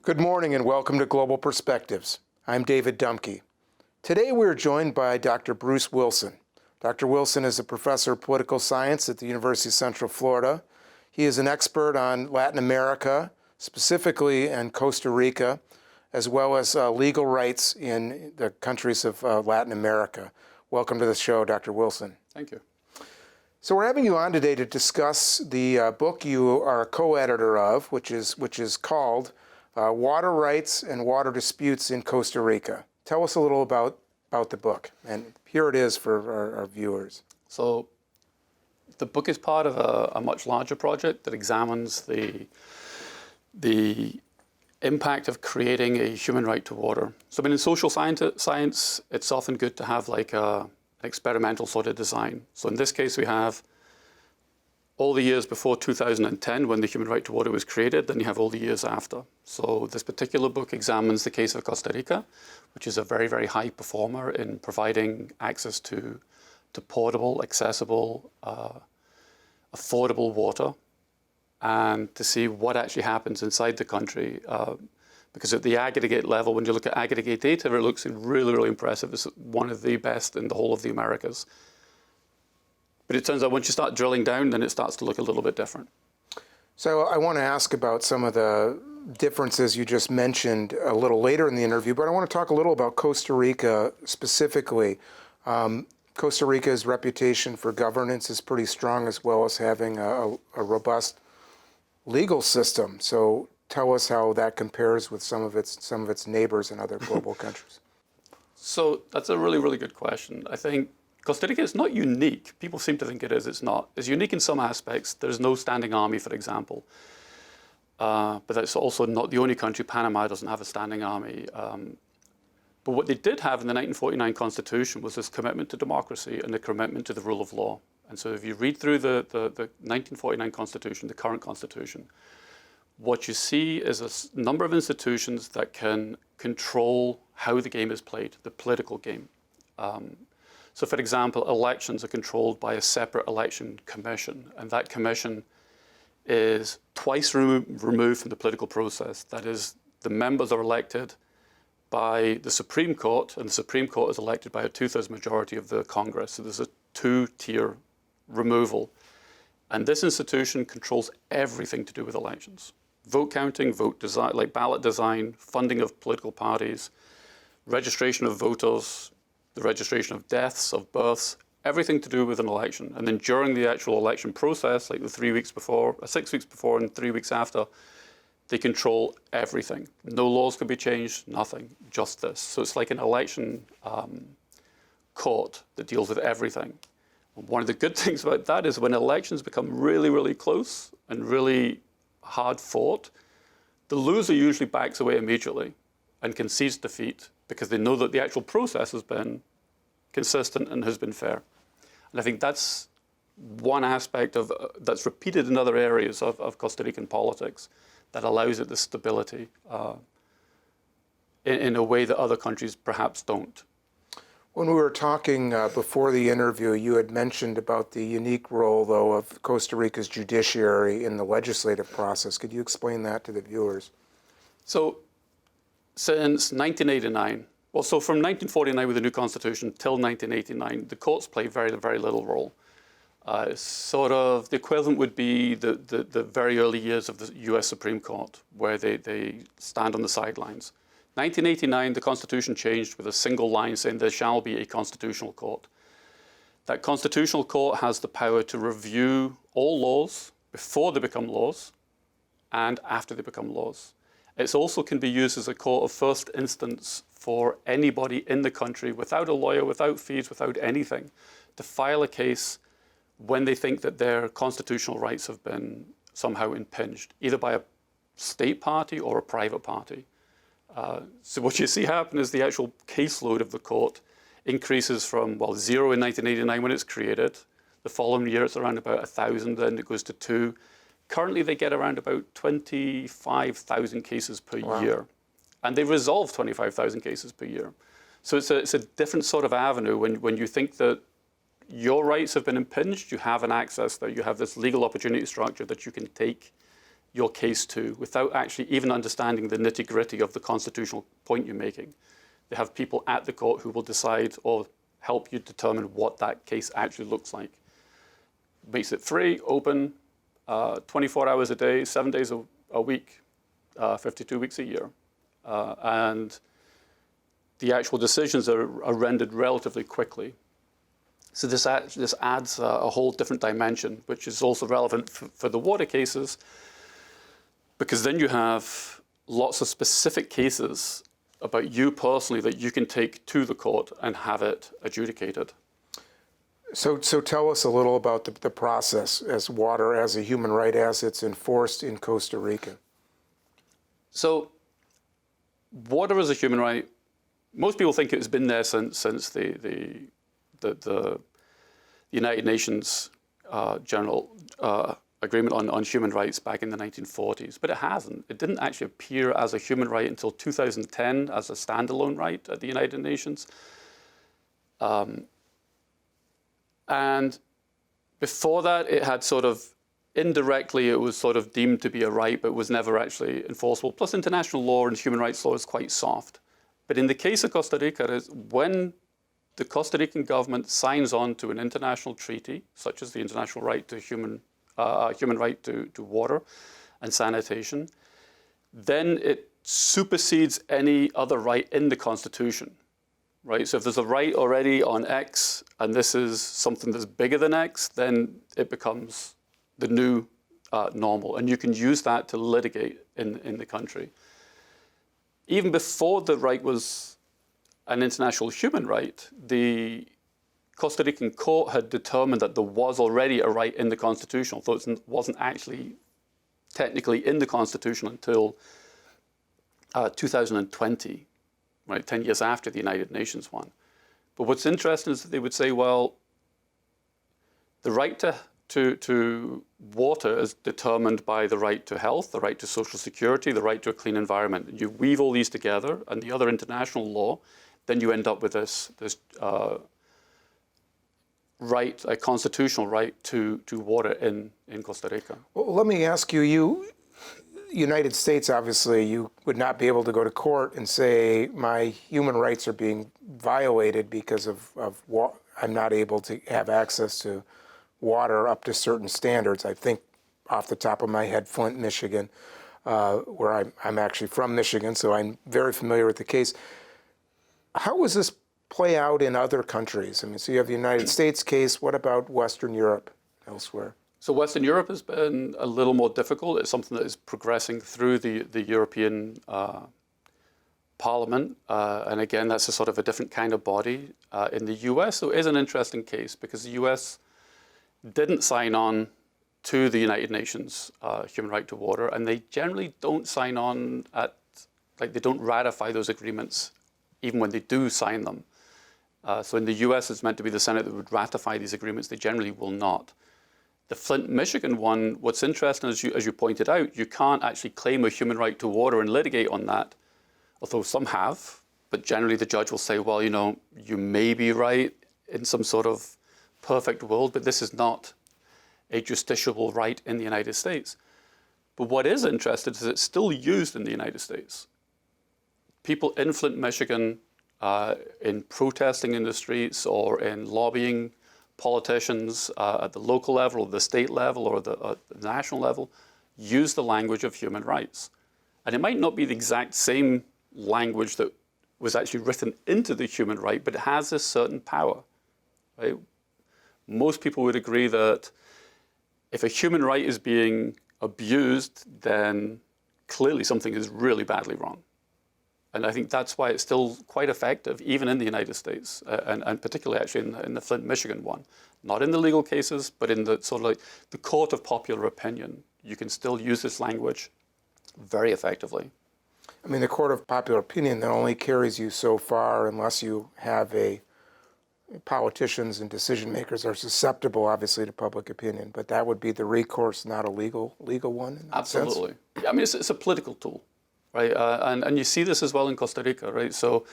Good morning and welcome to Global Perspectives. I'm David Dumke. Today we're joined by Dr. Bruce Wilson. Dr. Wilson is a professor of political science at the University of Central Florida. He is an expert on Latin America, specifically in Costa Rica, as well as legal rights in the countries of Latin America. Welcome to the show, Dr. Wilson. Thank you. So we're having you on today to discuss the book you are a co-editor of, which is called Water Rights and Water Disputes in Costa Rica. Tell us a little about the book, and here it is for our viewers. So the book is part of a much larger project that examines the impact of creating a human right to water. So in social science, it's often good to have like an experimental sort of design. So in this case, we have all the years before 2010 when the human right to water was created, then you have all the years after. So this particular book examines the case of Costa Rica, which is a very, very high performer in providing access to portable, accessible, affordable water, and to see what actually happens inside the country. Because at the aggregate level, when you look at aggregate data, it looks really, really impressive. It's one of the best in the whole of the Americas. But it turns out once you start drilling down, then it starts to look a little bit different. So I want to ask about some of the differences you just mentioned a little later in the interview, but I want to talk a little about Costa Rica specifically. Costa Rica's reputation for governance is pretty strong, as well as having a robust legal system. So tell us how that compares with some of its neighbors in other global countries. So that's a really, really good question. I think Costa Rica is not unique. People seem to think it is. It's not. It's unique in some aspects. There's no standing army, for example. But that's also not the only country. Panama doesn't have a standing army. But what they did have in the 1949 Constitution was this commitment to democracy and the commitment to the rule of law. And so if you read through the 1949 Constitution, the current Constitution, what you see is a number of institutions that can control how the game is played, the political game. So for example, elections are controlled by a separate election commission, and that commission is twice removed from the political process. That is, the members are elected by the Supreme Court, and the Supreme Court is elected by a 2/3 majority of the Congress. So there's a two-tier removal. And this institution controls everything to do with elections. Vote counting, vote design, like ballot design, funding of political parties, registration of voters, the registration of deaths, of births, everything to do with an election. And then during the actual election process, like the 3 weeks before, 6 weeks before and 3 weeks after, they control everything. No laws can be changed, nothing, just this. So it's like an election court that deals with everything. One of the good things about that is when elections become really, really close and really hard fought, the loser usually backs away immediately and concedes defeat because they know that the actual process has been consistent and has been fair. And I think that's one aspect of that's repeated in other areas of Costa Rican politics that allows it the stability in a way that other countries perhaps don't. When we were talking before the interview, you had mentioned about the unique role, though, of Costa Rica's judiciary in the legislative process. Could you explain that to the viewers? So since 1989, well, so from 1949 with the new constitution till 1989, the courts play very, very little role. Sort of the equivalent would be the very early years of the US Supreme Court, where they stand on the sidelines. 1989, the Constitution changed with a single line saying there shall be a constitutional court. That constitutional court has the power to review all laws before they become laws and after they become laws. It also can be used as a court of first instance for anybody in the country without a lawyer, without fees, without anything, to file a case when they think that their constitutional rights have been somehow impinged, either by a state party or a private party. So what you see happen is the actual caseload of the court increases from, well, 0 in 1989 when it's created. The following year, it's around about 1,000, then it goes to 2. Currently, they get around about 25,000 cases per year. And they resolve 25,000 cases per year. So it's a different sort of avenue when you think that your rights have been impinged, you have an access there. You have this legal opportunity structure that you can take your case to without actually even understanding the nitty-gritty of the constitutional point you're making. They have people at the court who will decide or help you determine what that case actually looks like. Makes it free, open, 24 hours a day, 7 days a week, 52 weeks a year. And the actual decisions are rendered relatively quickly. So this adds a whole different dimension, which is also relevant for the water cases, because then you have lots of specific cases about you personally that you can take to the court and have it adjudicated. So tell us a little about the process as water as a human right as it's enforced in Costa Rica. So water as a human right, most people think it's been there since the United Nations General Agreement on Human Rights back in the 1940s, but it hasn't. It didn't actually appear as a human right until 2010 as a standalone right at the United Nations. And before that, it had sort of indirectly, it was sort of deemed to be a right, but was never actually enforceable. Plus, international law and human rights law is quite soft. But in the case of Costa Rica, when the Costa Rican government signs on to an international treaty, such as the international right to human right to water and sanitation, then it supersedes any other right in the Constitution, right? So if there's a right already on X, and this is something that's bigger than X, then it becomes the new normal, and you can use that to litigate in the country. Even before the right was an international human right, the Costa Rican court had determined that there was already a right in the Constitution, although it wasn't actually technically in the Constitution until 2020, right, 10 years after the United Nations one. But what's interesting is that they would say, well, the right to water is determined by the right to health, the right to social security, the right to a clean environment. You weave all these together and the other international law, then you end up with this right, a constitutional right to water in Costa Rica. Well, let me ask you, United States, obviously, you would not be able to go to court and say my human rights are being violated because of I'm not able to have access to water up to certain standards. I think off the top of my head, Flint, Michigan, where I'm actually from Michigan, so I'm very familiar with the case. How does this play out in other countries? I mean, so you have the United States case. What about Western Europe, elsewhere? So Western Europe has been a little more difficult. It's something that is progressing through the European Parliament. And again, that's a sort of a different kind of body. In the US, so it is an interesting case because the US didn't sign on to the United Nations human right to water, and they generally don't sign on they don't ratify those agreements even when they do sign them. So in the US, it's meant to be the Senate that would ratify these agreements. They generally will not. The Flint, Michigan one, what's interesting, as you pointed out, you can't actually claim a human right to water and litigate on that, although some have, but generally the judge will say, well, you may be right in some sort of perfect world, but this is not a justiciable right in the United States. But what is interesting is it's still used in the United States. People in Flint, Michigan, in protesting in the streets or in lobbying politicians at the local level or the state level or the national level, use the language of human rights. And it might not be the exact same language that was actually written into the human right, but it has this certain power, right? Most people would agree that if a human right is being abused, then clearly something is really badly wrong. And I think that's why it's still quite effective, even in the United States, and particularly actually in the Flint, Michigan one. Not in the legal cases, but in the sort of like the court of popular opinion. You can still use this language very effectively. I mean, the court of popular opinion that only carries you so far unless you have politicians and decision makers are susceptible, obviously, to public opinion. But that would be the recourse, not a legal one in that Absolutely. sense? I mean, it's a political tool, right? And you see this as well in Costa Rica, right? So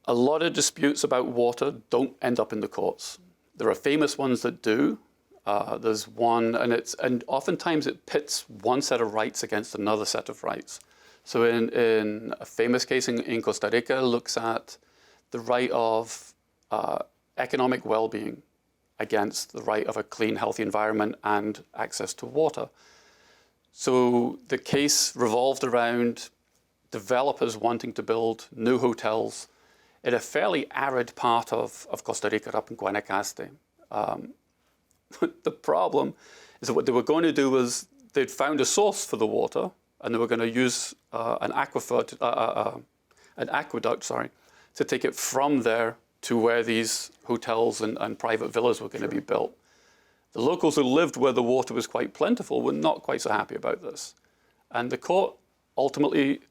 a lot of disputes about water don't end up in the courts. There are famous ones that do. There's one, and oftentimes it pits one set of rights against another set of rights. So in a famous case in Costa Rica, looks at the right of economic well-being against the right of a clean, healthy environment and access to water. So the case revolved around developers wanting to build new hotels in a fairly arid part of Costa Rica, up in Guanacaste. The problem is that what they were going to do was they'd found a source for the water, and they were going to use an aqueduct, to take it from there to where these hotels and private villas were going to be built. The locals who lived where the water was quite plentiful were not quite so happy about this. And the court ultimately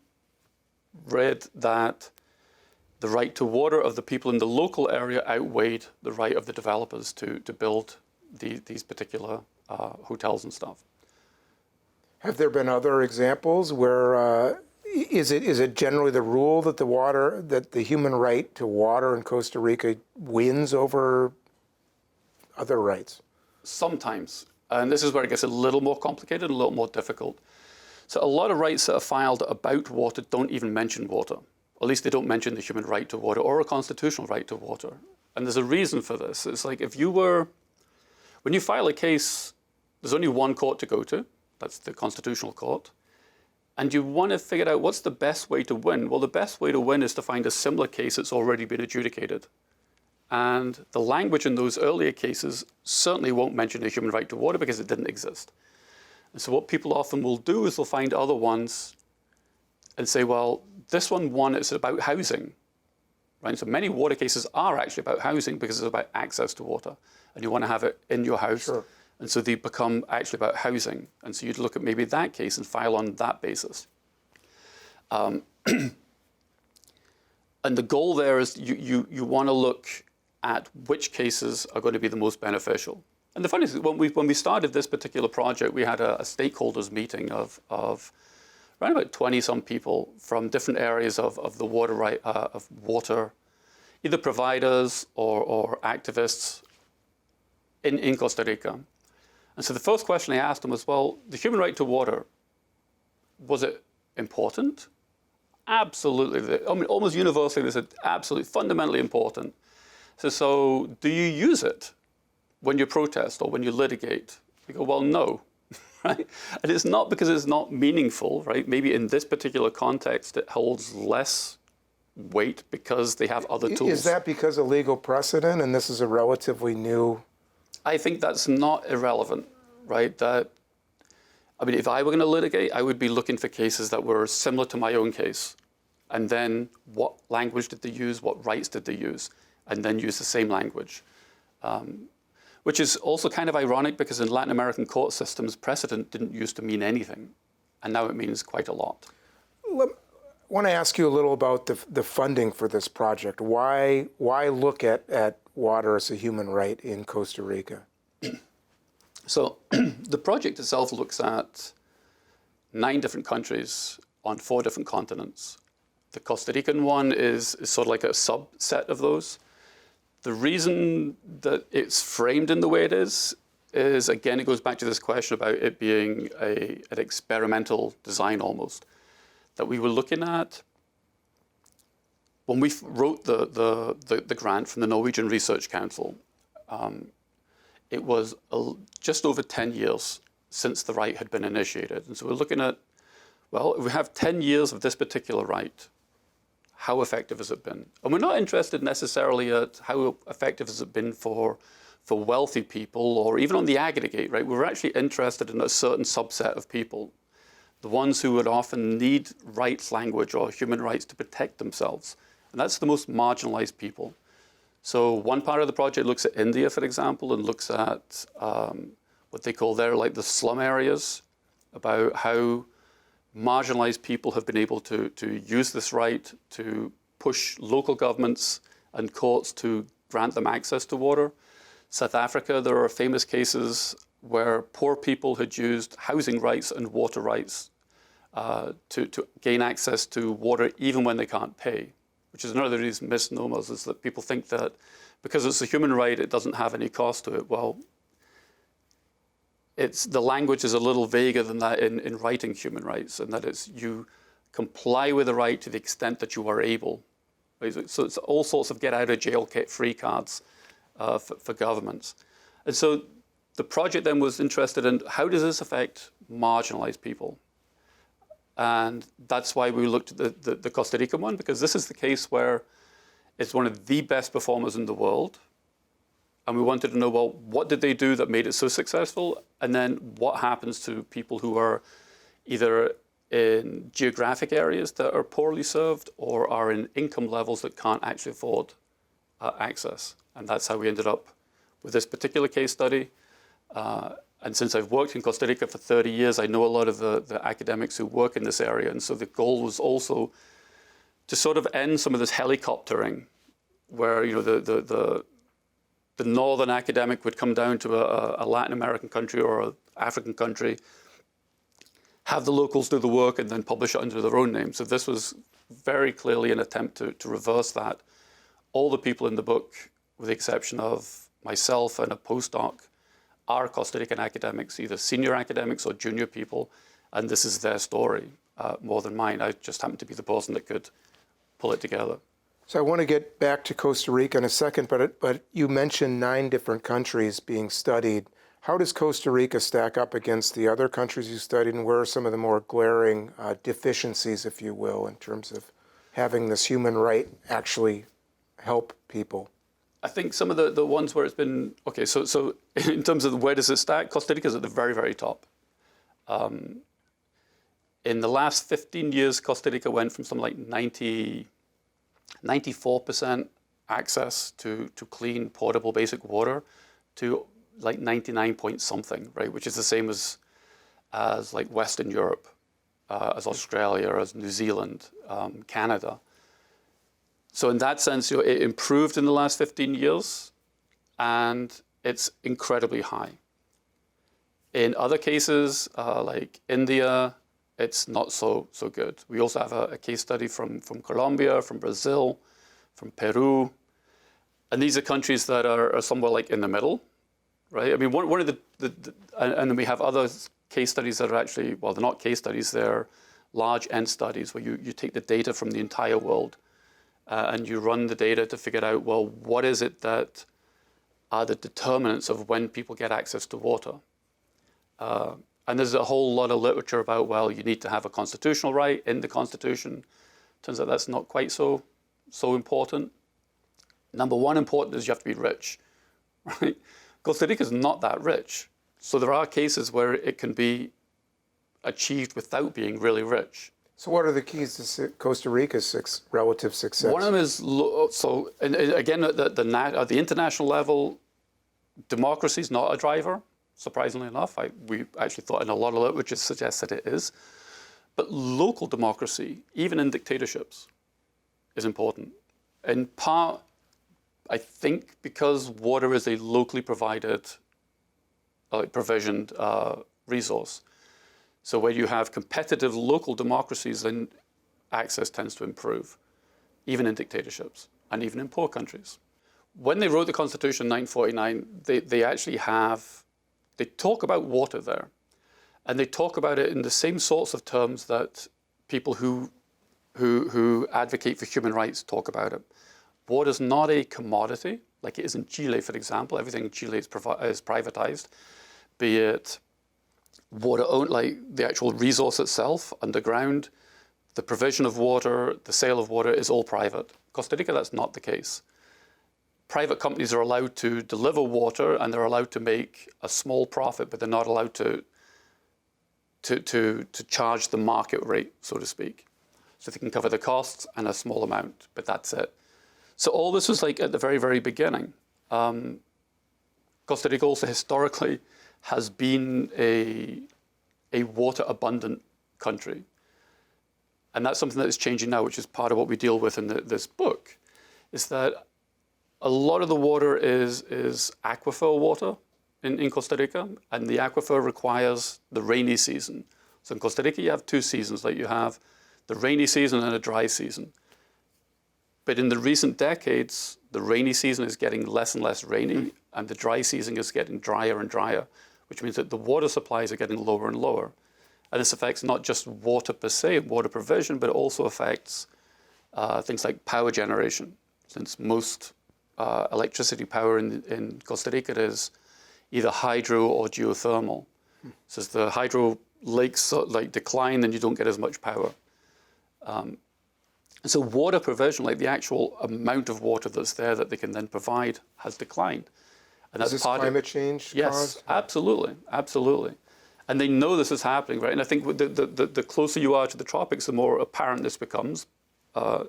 read that the right to water of the people in the local area outweighed the right of the developers to build these particular hotels and stuff. Have there been other examples where is it generally the rule that the human right to water in Costa Rica wins over other rights? Sometimes, and this is where it gets a little more complicated and a little more difficult. So a lot of rights that are filed about water don't even mention water. At least they don't mention the human right to water or a constitutional right to water. And there's a reason for this. It's like when you file a case, there's only one court to go to. That's the Constitutional Court. And you want to figure out what's the best way to win. Well, the best way to win is to find a similar case that's already been adjudicated. And the language in those earlier cases certainly won't mention a human right to water because it didn't exist. And so what people often will do is they'll find other ones and say, well, this one is about housing. Right? So many water cases are actually about housing because it's about access to water. And you want to have it in your house. Sure. And so they become actually about housing. And so you'd look at maybe that case and file on that basis. And the goal there is you want to look at which cases are going to be the most beneficial. And the funny thing is, when we started this particular project, we had a stakeholders meeting of around about 20-some people from different areas of the water right, of water, either providers or activists in Costa Rica. And so the first question I asked them was, well, the human right to water, was it important? Absolutely. I mean, almost universally, they said absolutely, fundamentally important. So do you use it when you protest or when you litigate? We go, well, no. Right? And it's not because it's not meaningful, right? Maybe in this particular context, it holds less weight because they have other tools. Is that because of legal precedent, and this is a relatively new? I think that's not irrelevant, right? If I were going to litigate, I would be looking for cases that were similar to my own case. And then what language did they use? What rights did they use? And then use the same language. Which is also kind of ironic because in Latin American court systems, precedent didn't used to mean anything. And now it means quite a lot. I want to ask you a little about the funding for this project. Why look at water as a human right in Costa Rica? So the project itself looks at 9 different countries on 4 different continents. The Costa Rican one is sort of like a subset of those. The reason that it's framed in the way it is again, it goes back to this question about it being an experimental design almost. That we were looking at when we wrote the grant from the Norwegian Research Council. It was just over 10 years since the right had been initiated. And so we're looking at, well, if we have 10 years of this particular right, how effective has it been? And we're not interested necessarily at how effective has it been for wealthy people or even on the aggregate, right? We're actually interested in a certain subset of people, the ones who would often need rights language or human rights to protect themselves. And that's the most marginalized people. So one part of the project looks at India, for example, and looks at what they call there like the slum areas, about how marginalized people have been able to use this right to push local governments and courts to grant them access to water. South Africa, there are famous cases where poor people had used housing rights and water rights to gain access to water even when they can't pay, which is another of these misnomers, is that people think that because it's a human right, it doesn't have any cost to it. Well, the language is a little vaguer than that in writing human rights, and that it's you comply with the right to the extent that you are able. Right? So it's all sorts of get out of jail free cards for governments. And so the project then was interested in how does this affect marginalized people? And that's why we looked at the Costa Rican one, because this is the case where it's one of the best performers in the world. And we wanted to know, well, what did they do that made it so successful? And then what happens to people who are either in geographic areas that are poorly served or are in income levels that can't actually afford access. And that's how we ended up with this particular case study. And since I've worked in Costa Rica for 30 years, I know a lot of the academics who work in this area. And so the goal was also to sort of end some of this helicoptering where, you know, the northern academic would come down to a Latin American country or an African country, have the locals do the work, and then publish it under their own name. So this was very clearly an attempt to reverse that. All the people in the book, with the exception of myself and a postdoc, are Costa Rican academics, either senior academics or junior people, and this is their story more than mine. I just happened to be the person that could pull it together. So I want to get back to Costa Rica in a second, but you mentioned 9 different countries being studied. How does Costa Rica stack up against the other countries you studied, and where are some of the more glaring deficiencies, if you will, in terms of having this human right actually help people? I think some of the ones where it's been, okay, so in terms of where does it stack, Costa Rica is at the very, very top. In the last 15 years, Costa Rica went from something like 94% access to clean, portable, basic water to like 99 point something, right? Which is the same as like Western Europe, as Australia, as New Zealand, Canada. So in that sense, it improved in the last 15 years, and it's incredibly high. In other cases, like India, it's not so good. We also have a case study from Colombia, from Brazil, from Peru. And these are countries that are somewhere like in the middle, right? I mean, one of the and then we have other case studies that are actually, well, they're not case studies, they're large end studies where you take the data from the entire world and you run the data to figure out, well, what is it that are the determinants of when people get access to water? And there's a whole lot of literature about, well, you need to have a constitutional right in the Constitution. Turns out that's not quite so important. Number one important is you have to be rich, right? Costa Rica is not that rich. So there are cases where it can be achieved without being really rich. So what are the keys to Costa Rica's relative success? One of them is, and again, at the international level, democracy is not a driver, surprisingly enough. We actually thought in a lot of literature suggests that it is. But local democracy, even in dictatorships, is important. In part, I think because water is a locally provisioned resource. So where you have competitive local democracies, then access tends to improve, even in dictatorships and even in poor countries. When they wrote the Constitution in 1949, they talk about water there. And they talk about it in the same sorts of terms that people who advocate for human rights talk about it. Water is not a commodity, like it is in Chile, for example. Everything in Chile is privatized, be it water, like the actual resource itself, underground, the provision of water, the sale of water is all private. Costa Rica, that's not the case. Private companies are allowed to deliver water and they're allowed to make a small profit, but they're not allowed to charge the market rate, so to speak. So they can cover the costs and a small amount, but that's it. So all this was like at the very, very beginning. Costa Rica also historically has been a water abundant country. And that's something that is changing now, which is part of what we deal with in this book, is that a lot of the water is aquifer water in Costa Rica, and the aquifer requires the rainy season. So in Costa Rica, you have 2 seasons, like you have the rainy season and a dry season. But in the recent decades, the rainy season is getting less and less rainy, and the dry season is getting drier and drier, which means that the water supplies are getting lower and lower. And this affects not just water per se, water provision, but it also affects things like power generation, since most electricity power in Costa Rica is either hydro or geothermal. So as the hydro lakes decline, then you don't get as much power. And so water provision, like the actual amount of water that's there that they can then provide, has declined. And Is this climate change Yes, caused? absolutely, absolutely. And they know this is happening, right? And I think the closer you are to the tropics, the more apparent this becomes. Because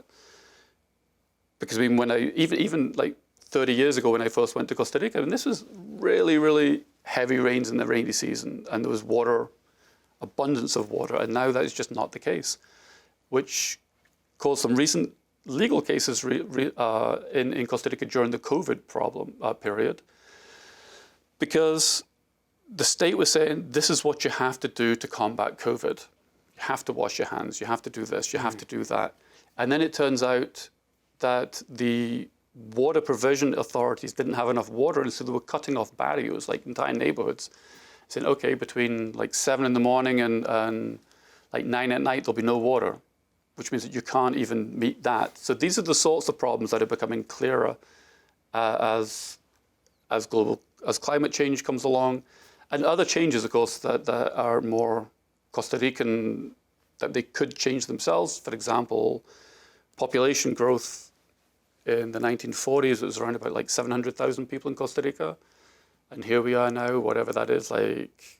I mean, when even like 30 years ago when I first went to Costa Rica, and this was really, really heavy rains in the rainy season, and there was abundance of water, and now that is just not the case, which caused some recent legal cases in Costa Rica during the COVID period, because the state was saying, this is what you have to do to combat COVID. You have to wash your hands, you have to do this, you have to do that. And then it turns out that the water provision authorities didn't have enough water, and so they were cutting off barrios, like entire neighborhoods, saying, okay, between like 7 in the morning and like 9 at night, there'll be no water, which means that you can't even meet that. So these are the sorts of problems that are becoming clearer as climate change comes along, and other changes, of course, that are more Costa Rican, that they could change themselves. For example, population growth in the 1940s, it was around about like 700,000 people in Costa Rica. And here we are now, whatever that is, like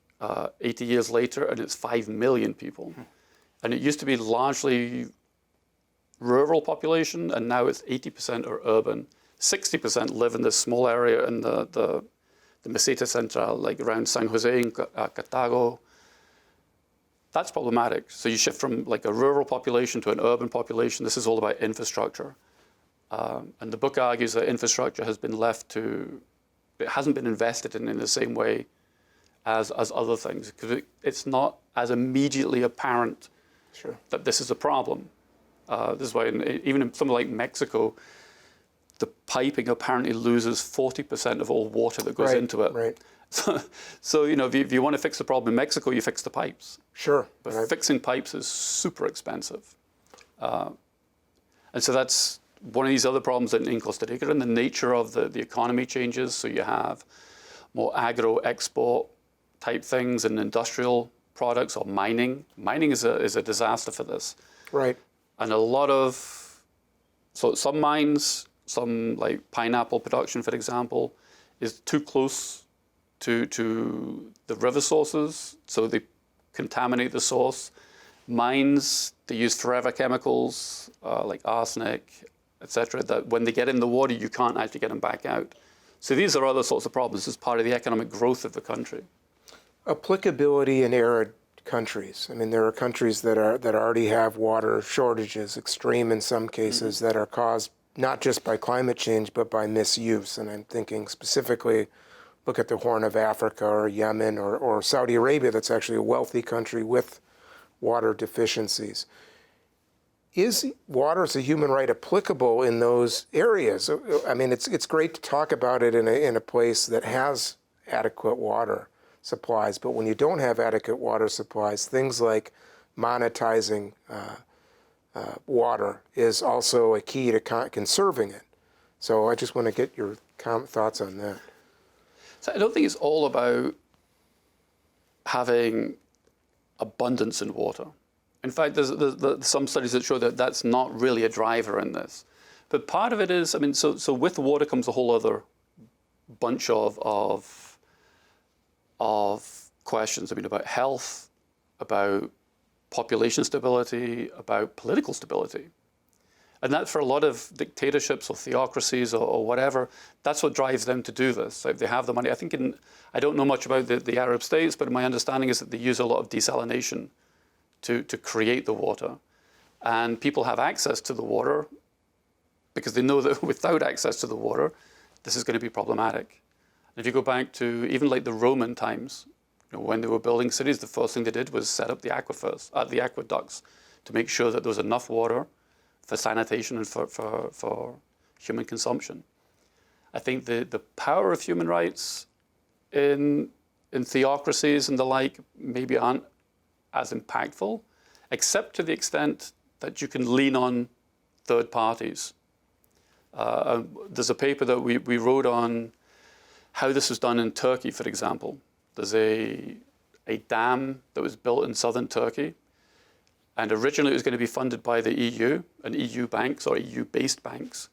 80 years later, and it's 5 million people. And it used to be largely rural population, and now it's 80% are urban. 60% live in this small area in the Meseta Central, like around San Jose and Cartago. That's problematic. So you shift from like a rural population to an urban population. This is all about infrastructure. And the book argues that infrastructure has been it hasn't been invested in the same way as other things, because it's not as immediately apparent that this is a problem. This is why even in somewhere like Mexico, the piping apparently loses 40% of all water that goes into it. Right. So if you want to fix the problem in Mexico, you fix the pipes. Sure. But fixing pipes is super expensive. And so that's one of these other problems in Costa Rica, and the nature of the economy changes. So you have more agro-export type things and industrial products, or mining. Mining is a disaster for this. Right. And some mines, some like pineapple production, for example, is too close to the river sources, so they contaminate the source. Mines, they use forever chemicals like arsenic, etc., that when they get in the water, you can't actually get them back out. So these are other sorts of problems as part of the economic growth of the country. Applicability in arid countries. I mean, there are countries that already have water shortages, extreme in some cases, that are caused not just by climate change, but by misuse. And I'm thinking specifically, look at the Horn of Africa or Yemen or Saudi Arabia, that's actually a wealthy country with water deficiencies. Is water as a human right applicable in those areas? I mean, it's great to talk about it in a place that has adequate water supplies, but when you don't have adequate water supplies, things like monetizing water is also a key to conserving it. So I just want to get your thoughts on that. So I don't think it's all about having abundance in water. In fact, there's some studies that show that that's not really a driver in this. But part of it is, I mean, so with water comes a whole other bunch of questions. I mean, about health, about population stability, about political stability. And that for a lot of dictatorships or theocracies or whatever, that's what drives them to do this. Like they have the money. I think I don't know much about the Arab states, but my understanding is that they use a lot of desalination to create the water. And people have access to the water because they know that without access to the water, this is going to be problematic. And if you go back to even like the Roman times, when they were building cities, the first thing they did was set up the aqueducts to make sure that there was enough water for sanitation and for human consumption. I think the power of human rights in in theocracies and the like maybe aren't as impactful, except to the extent that you can lean on third parties. There's a paper that we wrote on how this was done in Turkey, for example. There's a dam that was built in southern Turkey, and originally it was going to be funded by the EU and EU banks or EU-based banks.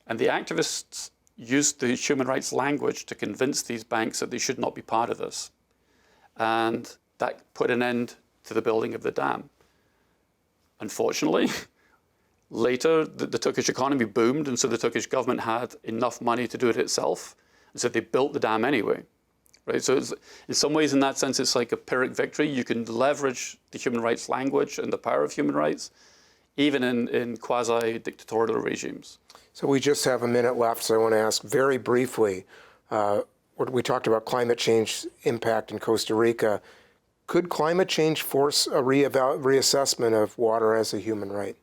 And the activists used the human rights language to convince these banks that they should not be part of this. And that put an end to the building of the dam. Unfortunately, later the Turkish economy boomed, and so the Turkish government had enough money to do it itself, and so they built the dam anyway. Right? So in some ways, in that sense, it's like a Pyrrhic victory. You can leverage the human rights language and the power of human rights, even in quasi-dictatorial regimes. So we just have a minute left, so I want to ask very briefly, we talked about climate change impact in Costa Rica. Could climate change force a reassessment of water as a human right?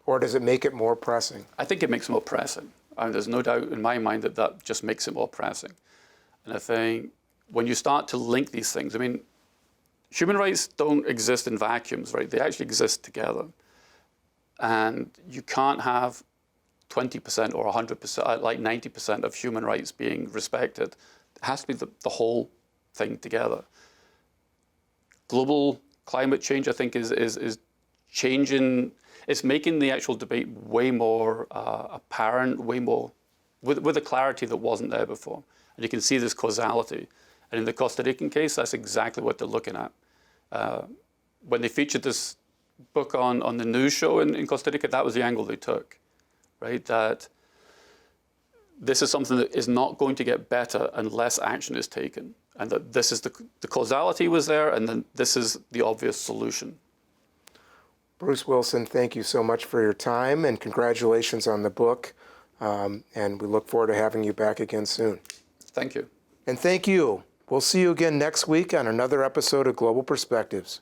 Or does it make it more pressing? I think it makes it more pressing. There's no doubt in my mind that that just makes it more pressing. And I think when you start to link these things, I mean, human rights don't exist in vacuums, right? They actually exist together. And you can't have 20% or 100%, like 90% of human rights being respected. It has to be the whole thing together. Global climate change, I think, is changing. It's making the actual debate way more apparent, way more with a clarity that wasn't there before. And you can see this causality. And in the Costa Rican case, that's exactly what they're looking at. When they featured this book on the news show in Costa Rica, that was the angle they took, right? That this is something that is not going to get better unless action is taken. And that this is the causality was there, and then this is the obvious solution. Bruce Wilson, thank you so much for your time, and congratulations on the book. And we look forward to having you back again soon. Thank you. And thank you. We'll see you again next week on another episode of Global Perspectives.